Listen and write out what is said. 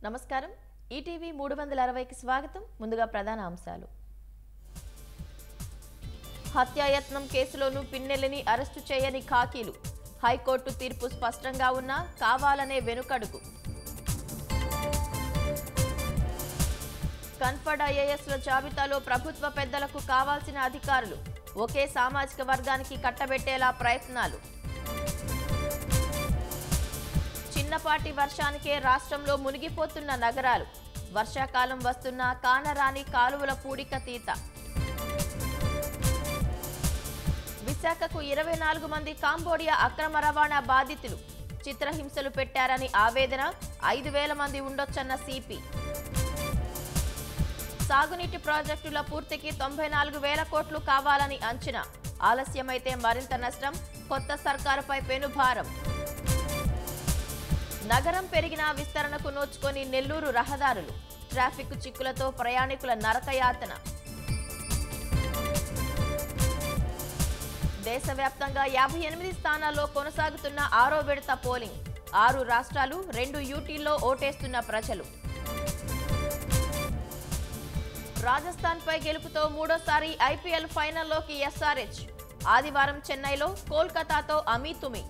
నమస్కారం ఈటీవీ 360కి స్వాగతం ముందుగా ప్రధాన అంశాలు హత్యాయత్నం కేసులోనూ పిన్నెల్లిని అరెస్టు చేయని ఖాకీలు హైకోర్టు తీర్పు స్పష్టంగా ఉన్నా కావాలనే వెనుకడుగు కన్ఫర్డ్ ఐఏఎస్ల జాబితాలో ప్రభుత్వ పెద్దలకు కావాల్సిన అధికారులు ఒకే సామాజిక వర్గానికి కట్టబెట్టేలా ప్రయత్నాలు చిన్నపాటి వర్షానికే రాష్ట్రంలో మునిగిపోతున్న నగరాలు వర్షాకాలం వస్తున్న కానరాని కాలువల పూడిక తీత విశాఖకు 24 మంది కాంబోడియా అక్రమ రవాణా బాధితులు చిత్రహింసలు పెట్టారని ఆవేదన 5,000 మంది ఉండొచ్చన్న సిపి సాగునీటి ప్రాజెక్టుల పూర్తికి 94,000 కోట్లు కావాలని అంచనా ఆలస్యమైతే మరింత నష్టం కొత్త సర్కారుపై పెనుభారం నగరం పెరిగిన విస్తరణకు నోచుకొని నెల్లూరు రహదారులు ట్రాఫిక్ చిక్కులతో ప్రయాణికుల నరకయాతన దేశవ్యాప్తంగా 58 స్థానాల్లో కొనసాగుతున్న 6వ విడత పోలింగ్ 6 రాష్ట్రాలు 2 యూటీల్లో ఓటేస్తున్న ప్రజలు రాజస్థాన్ పై గెలుపుతో మూడోసారి ఐపీఎల్ ఫైనల్లోకి ఎస్ఆర్హెచ్ ఆదివారం చెన్నైలో కోల్కతాతో అమీతుమి